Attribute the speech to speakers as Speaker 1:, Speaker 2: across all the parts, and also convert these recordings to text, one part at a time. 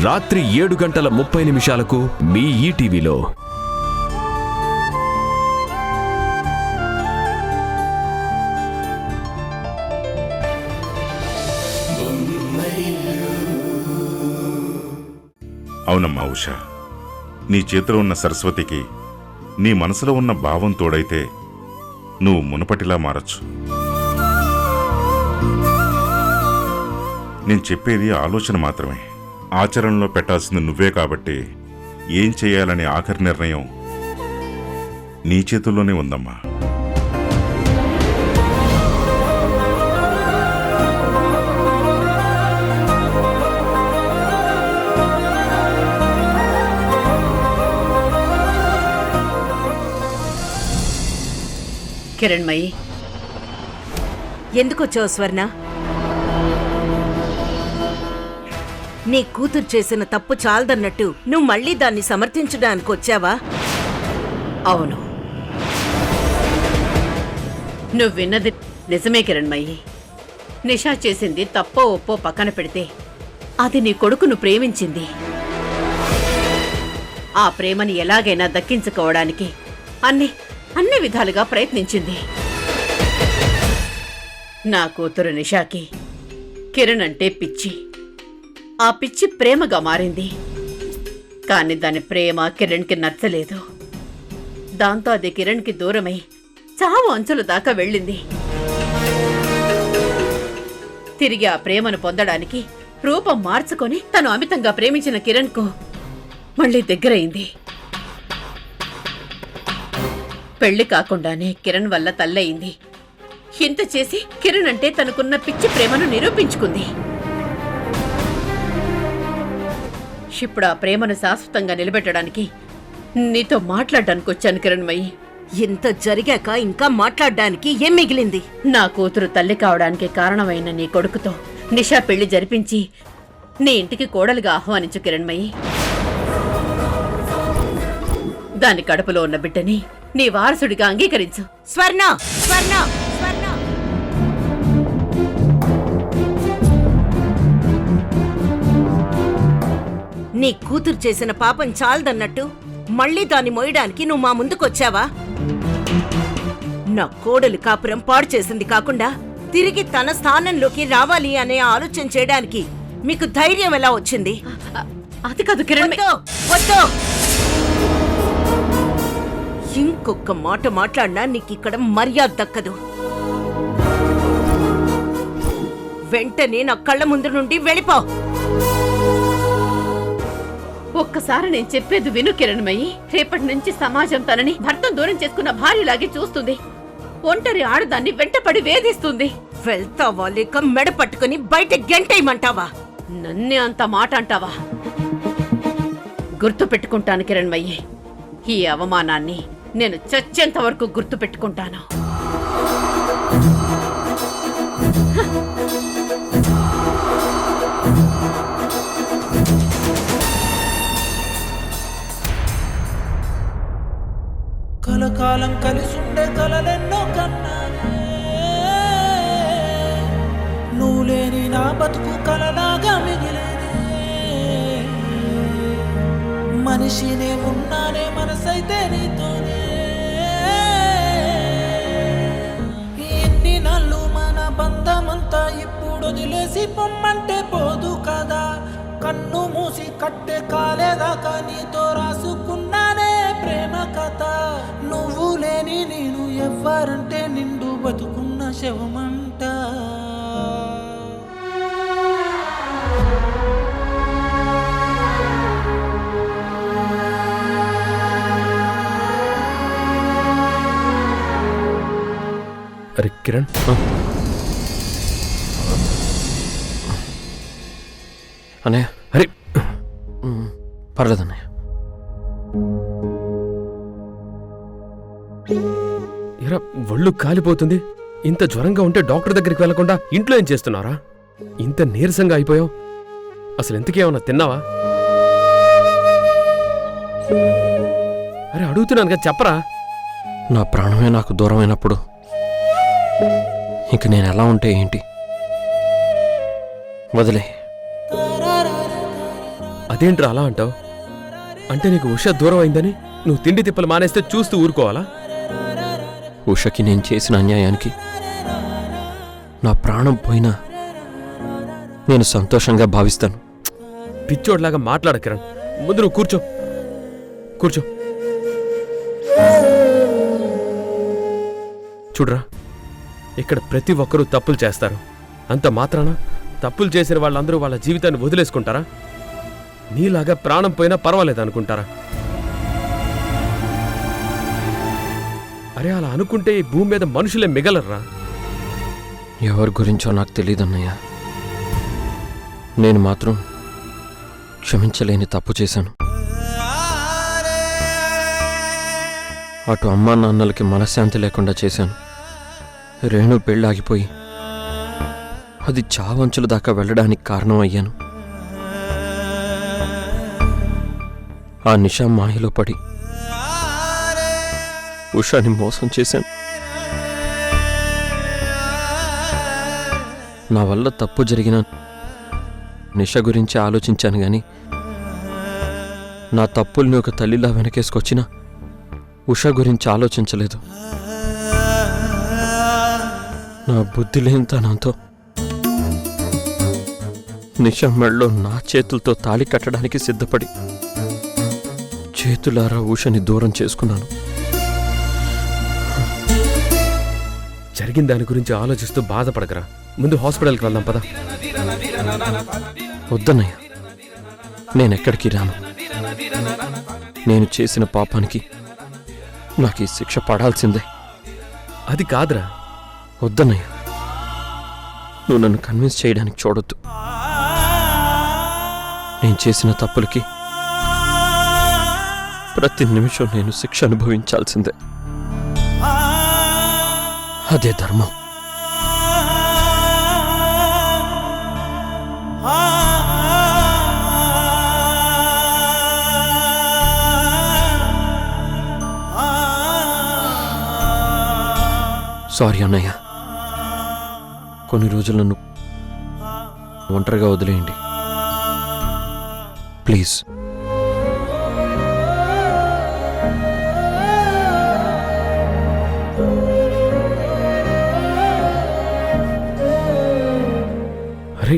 Speaker 1: రాత్రి 7:30 మీ ఈటీవీలో.
Speaker 2: అవునమ్మా ఉషా, నీ చేతిలో ఉన్న సరస్వతికి నీ మనసులో ఉన్న భావం తోడైతే నువ్వు మునపటిలా మారచ్చు. నేను చెప్పేది ఆలోచన మాత్రమే, ఆచరణలో పెట్టాల్సింది నువ్వే. కాబట్టి ఏం చేయాలనే ఆఖరి నిర్ణయం నీ చేతుల్లోనే ఉందమ్మా.
Speaker 3: కిరణ్మయి,
Speaker 4: ఎందుకొచ్చావు స్వర్ణ? నీ కూతురు చేసిన తప్పు చాలదన్నట్టు నువ్వు మళ్ళీ దాన్ని సమర్థించడానికి వచ్చావా?
Speaker 3: అవును, నువ్వు విన్నది నిజమే కిరణ్మయి. నిషా చేసింది తప్పో ఒప్పో పక్కన పెడితే అది నీ కొడుకును ప్రేమించింది. ఆ ప్రేమని ఎలాగైనా దక్కించుకోవడానికి అన్ని విధాలుగా ప్రయత్నించింది. నా కూతురు నిషాకి కిరణ్ అంటే పిచ్చి. ఆ పిచ్చి ప్రేమగా మారింది. కాని దాని ప్రేమ కిరణ్కి నచ్చలేదు. దాంతో అది కిరణ్కి దూరమై చావు అంచుల దాకా వెళ్ళింది. తిరిగి ఆ ప్రేమను పొందడానికి రూపం మార్చుకొని తను అమితంగా ప్రేమించిన కిరణ్కు మళ్ళీ దగ్గరైంది. పెళ్లి కాకుండానే కిరణ్ వల్ల తల్లయింది. ఇంత చేసి కిరణ్ అంటే తనకున్న పిచ్చి ప్రేమను నిరూపించుకుంది. ఇప్పుడు ఆ ప్రేమను శాశ్వతంగా నిలబెట్టడానికి నీతో మాట్లాడడానికి వచ్చాను కిరణ్మయి.
Speaker 4: ఇంత జరిగాక ఇంకా మాట్లాడడానికి ఏం మిగిలింది?
Speaker 3: నా కూతురు తల్లి కావడానికి కారణమైన నీ కొడుకుతో నిషా పెళ్లి జరిపించి నీ ఇంటికి కోడలుగా ఆహ్వానించు కిరణ్మయి. దాని కడుపులో ఉన్న బిడ్డని నీ వారసుడిగా అంగీకరించు.
Speaker 4: స్వర్ణ, స్వర్ణ, స్వర్ణ! నీ కూతురు చేసిన పాపం చాలదన్నట్టు మళ్ళీ దాన్ని మోయడానికి నువ్వు మా ముందుకొచ్చావా? నా కోడలు కాపురం పాడు చేసింది కాకుండా తిరిగి తన స్థానంలోకి రావాలి అనే ఆలోచన చేయడానికి మీకు ధైర్యం ఎలా వచ్చింది?
Speaker 3: అది కాదు కిరణ్.
Speaker 4: వద్దు! ఇంకొక మాట మాట్లాడినా నీకిక్కడ మర్యాద దక్కదు. వెంటనే నా కళ్ళ ముందు నుండి వెళ్ళిపో.
Speaker 3: ఒక్కసారి నేను చెప్పేది విను కిరణ్మయి. రేపటి నుంచి సమాజం తనని భర్తను దూరం చేసుకున్న భార్యలాగే చూస్తుంది. ఒంటరి ఆడదాన్ని వెంటపడి వేధిస్తుంది.
Speaker 4: వెళ్తావా లేక మెడ పట్టుకుని బయట గెంటేయమంటావా?
Speaker 3: నన్నే అంత మాట అంటావా? గుర్తు పెట్టుకుంటాను కిరణ్మయి. ఈ అవమానాన్ని నేను చచ్చేంత వరకు గుర్తు పెట్టుకుంటాను.
Speaker 5: కలకాలం కలిసుండే కలలెన్నో కన్నానే, నువ్వు లేని నా బతుకు కలలాగా మిగిలేనే. మనిషినే ఉన్నానే, మనసైతే నీతోనే. ఎన్ని నాళ్ళు మన బంధమంతా ఇప్పుడు వదిలేసి పొమ్మంటే పోదు కదా. కన్ను మూసి కట్టే కాలేదాకా నీతో రాసుకున్నానే ప్రేమ కథ. నువ్వు లేని నేను ఎవ్వరంటే నిండు బతుకున్న శవమంట.
Speaker 1: అరే కిరణ్,
Speaker 6: అన్నయ్య. అరే పర్లేదు అన్నయ్య.
Speaker 1: ఎరా ఒళ్ళు కాలిపోతుంది. ఇంత జ్వరంగా ఉంటే డాక్టర్ దగ్గరికి వెళ్లకుండా ఇంట్లో ఏం చేస్తున్నారా? ఇంత నీరసంగా అయిపోయావు. అసలు ఎంతకేమన్నా తిన్నావా? అరే అడుగుతున్నాను కదా, చెప్పరా.
Speaker 6: నా ప్రాణమే నాకు దూరమైనప్పుడు ఇంక నేను ఎలా ఉంటే ఏంటి? వదిలే.
Speaker 1: అదేంట్రా అలా అంటావు? అంటే నీకు ఉష దూరం అయిందని నువ్వు తిండి తిప్పలు మానేస్తే చూస్తూ ఊరుకోవాలా?
Speaker 6: ఉషకి నేను చేసిన అన్యాయానికి నా ప్రాణం పోయినా నేను సంతోషంగా భావిస్తాను.
Speaker 1: పిచ్చోడ్లాగా మాట్లాడ కిరణ్. ముందు నువ్వు కూర్చో. కూర్చో. చూడరా, ఇక్కడ ప్రతి ఒక్కరూ తప్పులు చేస్తారు. అంత మాత్రాన తప్పులు చేసిన వాళ్ళందరూ వాళ్ళ జీవితాన్ని వదిలేసుకుంటారా? నీలాగా ప్రాణం పోయినా పర్వాలేదు అనుకుంటారా? అరే, అలా అనుకుంటే ఈ భూమి మీద మనుషులే మిగలర్రా.
Speaker 6: ఎవరి గురించో నాకు తెలియదన్నయ్య. నేను మాత్రం క్షమించలేని తప్పు చేశాను. అటు అమ్మా నాన్నలకి మనశ్శాంతి లేకుండా చేశాను. రేణు పెళ్ళాగిపోయి అది చావంచుల దాకా వెళ్ళడానికి కారణం అయ్యాను. ఆ నిషా మాయలో పడి ఉషాని మోసం చేశాను. నా వల్ల తప్పు జరిగిన నిష గురించి ఆలోచించాను గాని నా తప్పుల్ని ఒక తల్లిలా వెనకేసుకొచ్చిన ఉష గురించి ఆలోచించలేదు. నా బుద్ధి లేనితనంతో నిష మెళ్ళలో నా చేతులతో తాళి కట్టడానికి సిద్ధపడి చేతులారా ఉషని దూరం చేసుకున్నాను.
Speaker 1: జరిగిన దాని గురించి ఆలోచిస్తూ బాధపడకరా. ముందు హాస్పిటల్కి వెళ్దాం పద.
Speaker 6: వద్దన్నయ్య, నేనెక్కడికి రాను. నేను చేసిన పాపానికి నాకు ఈ శిక్ష పడాల్సిందే.
Speaker 1: అది కాదురా.
Speaker 6: వద్దన్నయ్య, నువ్వు నన్ను కన్విన్స్ చేయడానికి చూడొద్దు. నేను చేసిన తప్పులకి ప్రతి నిమిషం నేను శిక్ష అనుభవించాల్సిందే. అదే ధర్మం. సారీ అన్నయ్య, కొన్ని రోజులు నన్ను ఒంటరిగా వదిలేయండి ప్లీజ్.
Speaker 1: అరే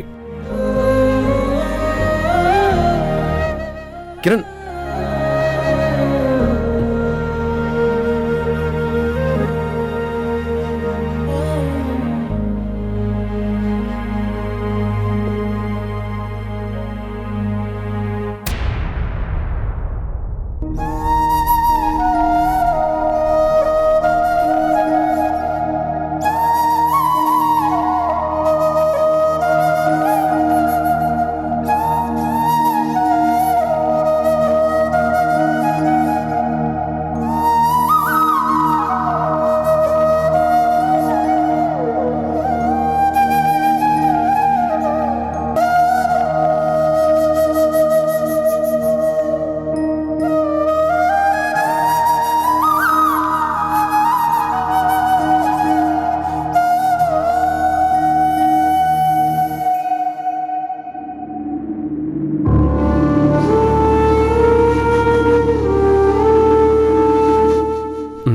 Speaker 1: కిరణ్,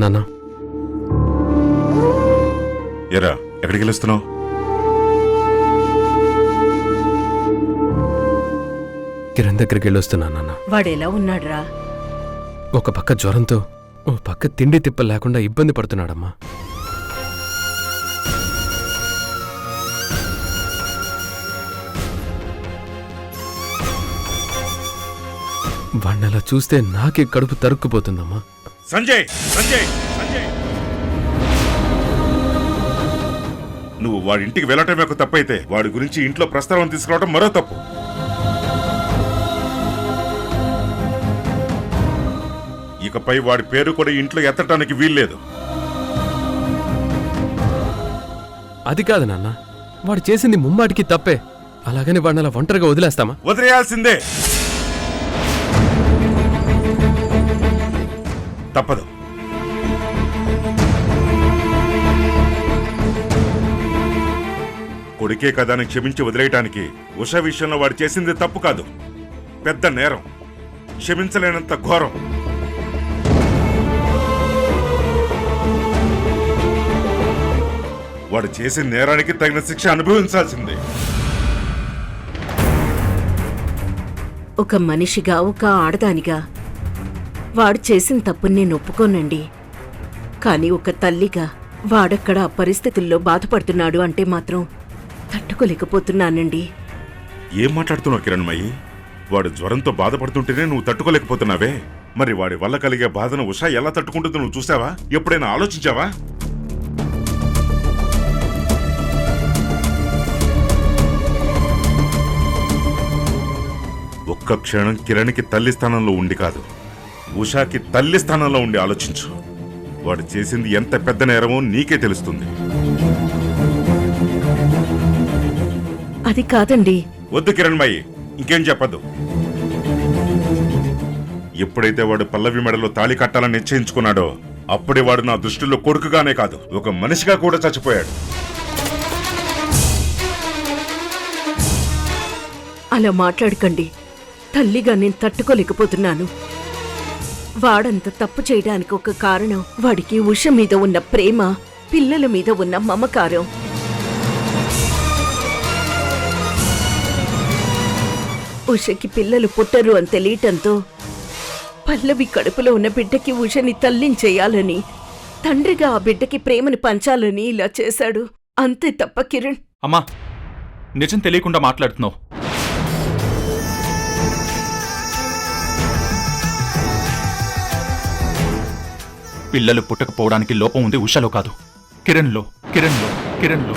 Speaker 1: నాన్న
Speaker 2: ఎరా ఎక్కడికి వెళ్తున్నావు?
Speaker 1: కిరణ్ దగ్గరికి వెళ్ళొస్తున్నా నాన్న.
Speaker 4: వాడెలా ఉన్నాడ్రా?
Speaker 1: ఒక పక్క జ్వరంతో ఓ పక్క తిండి తిప్పలు లేకుండా ఇబ్బంది పడుతున్నాడమ్మా. వాణ్ణలా చూస్తే నాకే కడుపు తరుక్కుపోతుందమ్మా.
Speaker 2: సంజయ్ సంజయ్ సంజయ్, నువ్వు వాడి ఇంటికి వెళ్ళటమే ఒక తప్పైతే వాడి గురించి ఇంట్లో ప్రస్తావన తీసుకురావడం మరో తప్పు. ఇకపై వాడి పేరు కూడా ఇంట్లో ఎత్తటానికి వీల్లేదు.
Speaker 1: అది కాదు నాన్న, వాడు చేసింది ముమ్మాటికి తప్పే. అలాగని వాడిని అలా ఒంటరిగా వదిలేస్తామా?
Speaker 2: వదిలేయాల్సిందే. తప్పదు. కొడుకే కదా అని క్షమించి వదిలేయటానికి ఉష విషయంలో వాడు చేసింది తప్పు కాదు. పెద్ద నేరం, క్షమించలేనంత ఘోరం. వాడు చేసిన నేరానికి తగిన శిక్ష అనుభవించాల్సిందే.
Speaker 4: ఒక మనిషిగా, ఒక ఆడదానిగా వాడు చేసిన తప్పుని నేను ఒప్పుకోనండి. కానీ ఒక తల్లిగా వాడక్కడ ఆ పరిస్థితుల్లో బాధపడుతున్నాడు అంటే మాత్రం తట్టుకోలేకపోతున్నానండి.
Speaker 2: ఏం మాట్లాడుతున్నావు కిరణ్మయి? వాడు జ్వరంతో బాధపడుతుంటేనే నువ్వు తట్టుకోలేకపోతున్నావే. మరి వాడి వల్ల కలిగే బాధను ఉషా ఎలా తట్టుకుంటుందో నువ్వు చూసావా? ఎప్పుడైనా ఆలోచించావా? ఒక్క క్షణం కిరణ్కి తల్లి స్థానంలో ఉండి కాదు, ఉషాకి తల్లి స్థానంలో ఉండి ఆలోచించు. వాడు చేసింది ఎంత పెద్ద నేరమో నీకే తెలుస్తుంది.
Speaker 4: అది కాదండి.
Speaker 2: వద్దు కిరణ్మయి, ఇంకేం చెప్పద్దు. ఎప్పుడైతే వాడు పల్లవి మెడలో తాళి కట్టాలని నిశ్చయించుకున్నాడో అప్పుడే వాడు నా దృష్టిలో కొడుకుగానే కాదు, ఒక మనిషిగా కూడా చచ్చిపోయాడు.
Speaker 4: అలా మాట్లాడకండి. తల్లిగా నేను తట్టుకోలేకపోతున్నాను. వాడంత తప్పు చేయడానికి ఒక కారణం వాడికి ఉష మీద ఉన్న ప్రేమ, పిల్లల మీద ఉన్న మమకారం. ఉషకి పిల్లలు పుట్టరు అని తెలియటంతో పల్లవి కడుపులో ఉన్న బిడ్డకి ఉషని తల్లించేయాలని, తండ్రిగా ఆ బిడ్డకి ప్రేమని పంచాలని ఇలా చేశాడు. అంతే తప్ప కిరణ్.
Speaker 7: అమ్మా, నిజం తెలియకుండా మాట్లాడుతున్నావు. పిల్లలు పుట్టకపోవడానికి లోపం ఉంది ఉషలో కాదు, కిరణ్లో. కిరణ్లో కిరణ్లో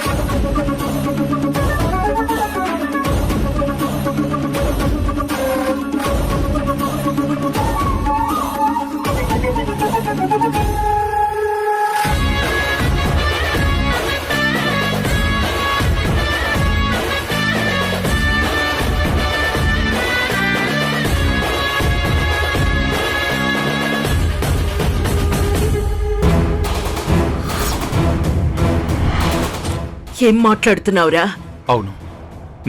Speaker 4: ఏం మాట్లాడుతున్నావురా?
Speaker 7: అవును,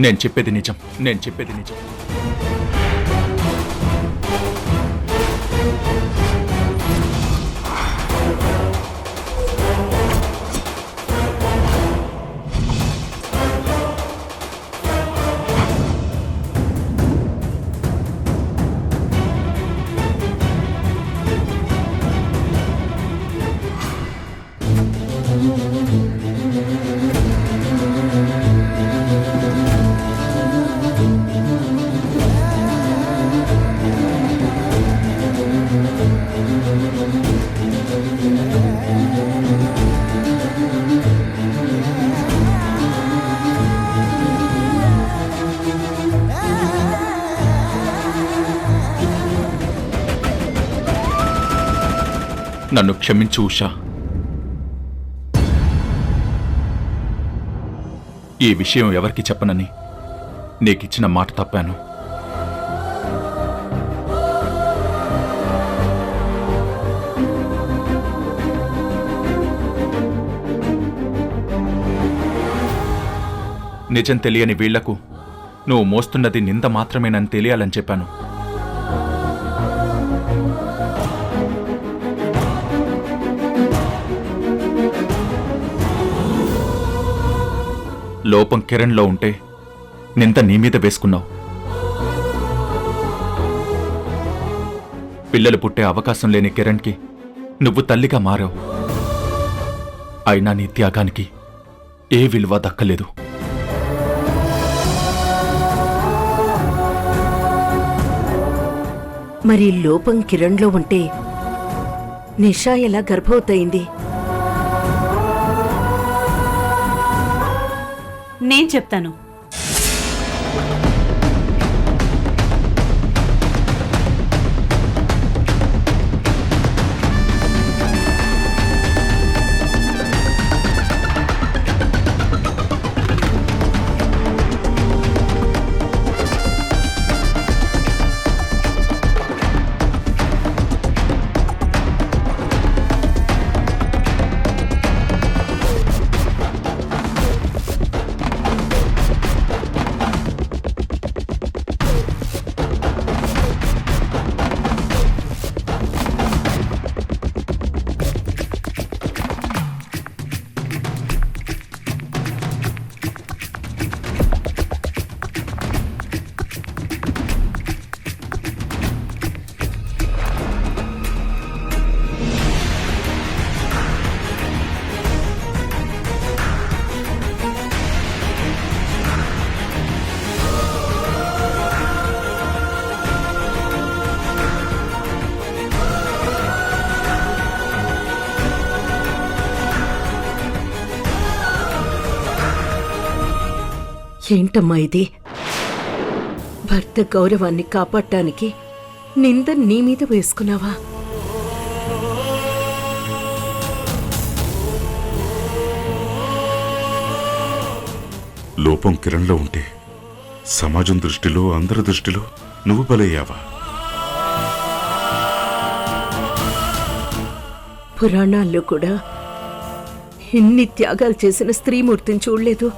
Speaker 7: నేను చెప్పేది నిజం. నన్ను క్షమించు ఉషా. ఈ విషయం ఎవరికి చెప్పనని నీకిచ్చిన మాట తప్పాను. నిజం తెలియని వీళ్లకు నువ్వు మోస్తున్నది నింద మాత్రమేనని తెలియాలని చెప్పాను. లోపం కిరణ్లో ఉంటే నింద నీ మీద వేసుకున్నావు. పిల్లలు పుట్టే అవకాశం లేని కిరణ్కి నువ్వు తల్లిగా మారావు. అయినా నీ త్యాగానికి ఏ విలువ దక్కలేదు.
Speaker 4: మరి లోపం కిరణ్లో ఉంటే నిషా ఎలా గర్భవతయింది?
Speaker 8: నేను చెప్తాను.
Speaker 4: ఏంటమ్మా ఇది? భర్త గౌరవాన్ని కాపాడటానికి నింద నీ మీద వేసుకున్నావా?
Speaker 2: లోపం కిరణ్లో ఉంటే సమాజం దృష్టిలో, అందరి దృష్టిలో నువ్వు బలయ్యావా?
Speaker 4: పురాణాల్లో కూడా ఎన్ని త్యాగాలు చేసిన స్త్రీమూర్తిని చూడలేదు.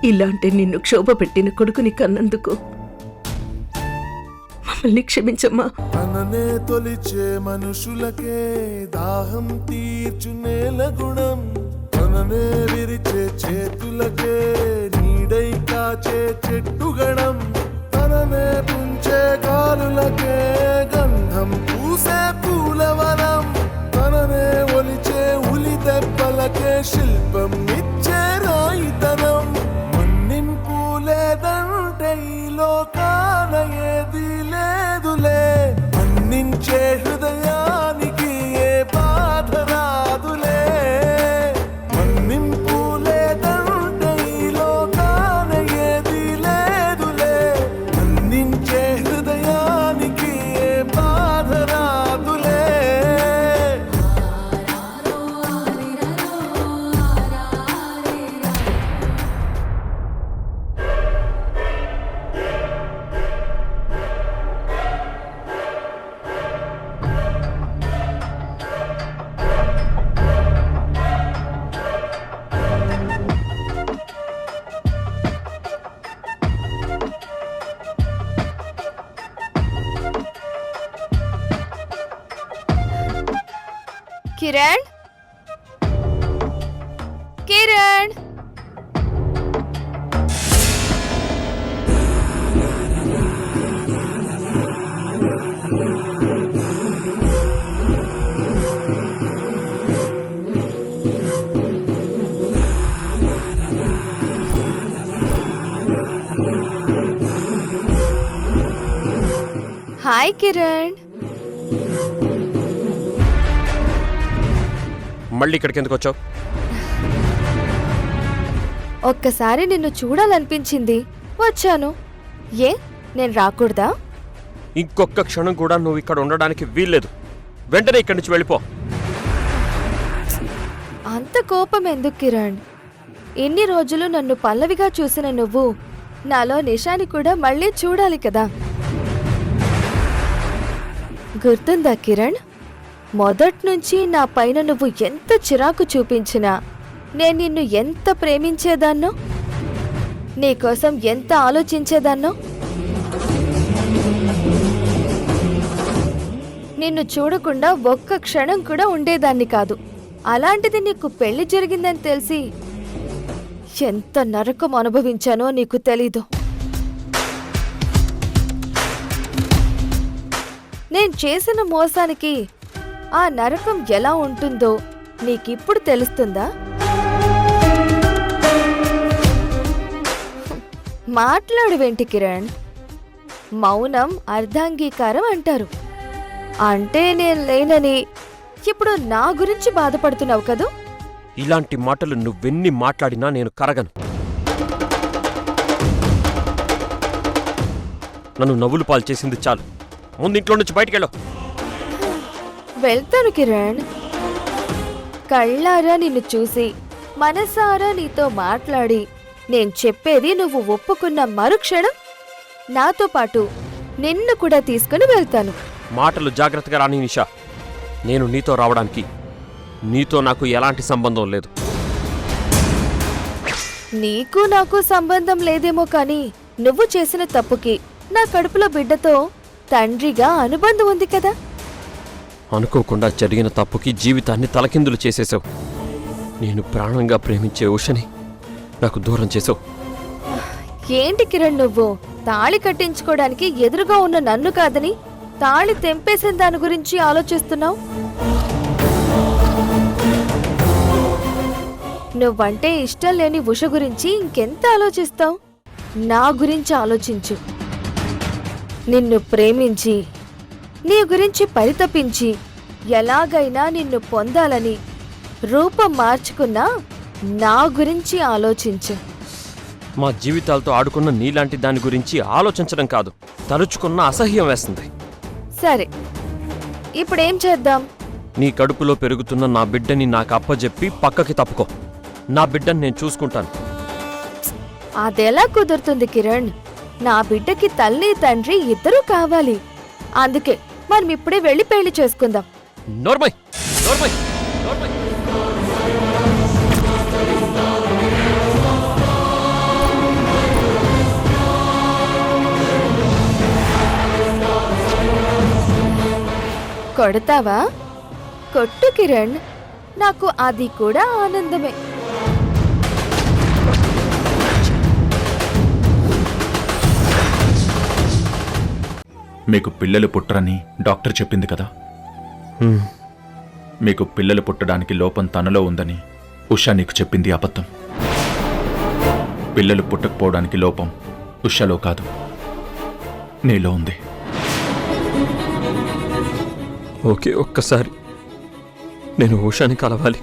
Speaker 4: ఇలాంటి నిన్ను క్షోభ పెట్టిన కొడుకుని కన్నందుకు మమ్మల్ని క్షమించమ్మా.
Speaker 8: తననే తొలిచే మనుషులకే దాహం తీర్చు నేల గుణం, తననే విరిచే చేతులకే నీడై కాచే చెట్టుగణం, తననే పుంచే గాలులకే గంధం పూసే పూలవనం, తననే ఒలిచే ఉలి దెబ్బలకే శిల్పం ఇచ్చే రాయితనం. మన్నింపు లేదంటే ఈ లోకాన ఏది లేదులే, మన్నించే హృదయానికి ఏ బాధ రాదులే. మన్నింపు లేదంటే ఈ లోకాన ఏది లేదులే, మన్నించే హృదయానికి ఏ బాధ రాదులే.
Speaker 9: కిరణ్, కిరణ్, హాయ్ కిరణ్.
Speaker 6: మళ్ళీ ఇక్కడికి ఎందుకు వచ్చావు?
Speaker 9: ఒక్కసారి నిన్ను చూడాలనిపించింది, వచ్చాను. ఏ నేను రాకూడదా?
Speaker 6: ఇంకొక క్షణం కూడా నువ్వు ఇక్కడ ఉండడానికి వీల్లేదు. వెంటనే ఇక్కడి నుంచి వెళ్ళిపో.
Speaker 9: అంత కోపం ఎందుకు కిరణ్? ఇన్ని రోజులు నన్ను పల్లవిగా చూసిన నువ్వు నాలో నిషాని కూడా మళ్ళీ చూడాలి కదా. గుర్తుందా కిరణ్? మొదట్నుంచి నా పైన నువ్వు ఎంత చిరాకు చూపించినా నేను నిన్ను ఎంత ప్రేమించేదాన్నో, నీకోసం ఎంత ఆలోచించేదాన్నో. నిన్ను చూడకుండా ఒక్క క్షణం కూడా ఉండేదాన్ని కాదు. అలాంటిది నీకు పెళ్లి జరిగిందని తెలిసి ఎంత నరకం అనుభవించానో నీకు తెలీదు. నేను చేసిన మోసానికి ఆ నరకం ఎలా ఉంటుందో నీకిప్పుడు తెలుస్తుందా? మాట్లాడువేంటి కిరణ్? మౌనం అర్ధాంగీకారం అంటారు. అంటే నేను లేనని ఇప్పుడు నా గురించి బాధపడుతున్నావు కదూ?
Speaker 6: ఇలాంటి మాటలు నువ్వెన్ని మాట్లాడినా నేను కరగను. నన్ను నవ్వులు పాలు చేసింది చాలు. ముందు ఇంట్లో నుంచి బయటికెళ్ళు.
Speaker 9: వెళ్తాను కిరణ్. కళ్ళారా నిన్ను చూసి మనసారా నీతో మాట్లాడి నేను చెప్పేది నువ్వు ఒప్పుకున్న మరుక్షణం నాతో పాటు నిన్ను కూడా తీసుకుని వెళ్తాను.
Speaker 6: మాటలు జాగ్రత్తగా రాని నిషా. నేను నీతో రావడానికి నీతో నాకు ఎలాంటి సంబంధం లేదు.
Speaker 9: నీకు నాకు సంబంధం లేదేమో కానీ నువ్వు చేసిన తప్పుకి నా కడుపులో బిడ్డతో తండ్రిగా అనుబంధం ఉంది కదా.
Speaker 6: అనుకోకుండా జరిగిన తప్పుకి జీవితాన్ని తలకిందులు చేసేశావు. నేను ప్రాణంగా ప్రేమించే ఉషని నాకు దూరం చేసావు.
Speaker 9: ఏంటి కిరణ్ నువ్వు తాళి కట్టించుకోవడానికి ఎదురుగా ఉన్న నన్ను కాదని తాళి తెంపేసిన దాని గురించి ఆలోచిస్తున్నావు? నువ్వంటే ఇష్టం లేని ఉష గురించి ఇంకెంత ఆలోచిస్తావు? నా గురించి ఆలోచించు. నిన్ను ప్రేమించి నీ గురించి పరితపించి ఎలాగైనా నిన్ను పొందాలని రూపం మార్చుకున్నా నా గురించి ఆలోచించు.
Speaker 6: మా జీవితాలతో ఆడుకున్న నీలాంటి దాని గురించి ఆలోచించడం కాదు, తలుచుకున్న అసహ్యం వేస్తుంది.
Speaker 9: సరే, ఇప్పుడేం చేద్దాం?
Speaker 6: నీ కడుపులో పెరుగుతున్న నా బిడ్డని నాకు అప్పజెప్పి పక్కకి తప్పుకో. నా బిడ్డని నేను చూసుకుంటాను.
Speaker 9: అదెలా కుదురుతుంది కిరణ్? నా బిడ్డకి తల్లి తండ్రి ఇద్దరూ కావాలి. అందుకే మనం ఇప్పుడే వెళ్ళి పెళ్లి చేసుకుందాం.
Speaker 6: నోర్మై నోర్మై నోర్మై.
Speaker 9: కొడతావా? కొట్టు కిరణ్, నాకు అది కూడా ఆనందమే.
Speaker 7: మీకు పిల్లలు పుట్టరని డాక్టర్ చెప్పింది కదా. మీకు పిల్లలు పుట్టడానికి లోపం తనలో ఉందని ఉషా నీకు చెప్పింది అబద్ధం. పిల్లలు పుట్టకపోవడానికి లోపం ఉషాలో కాదు, నీలో ఉంది.
Speaker 6: ఒకే ఒక్కసారి నేను ఉషాని కలవాలి.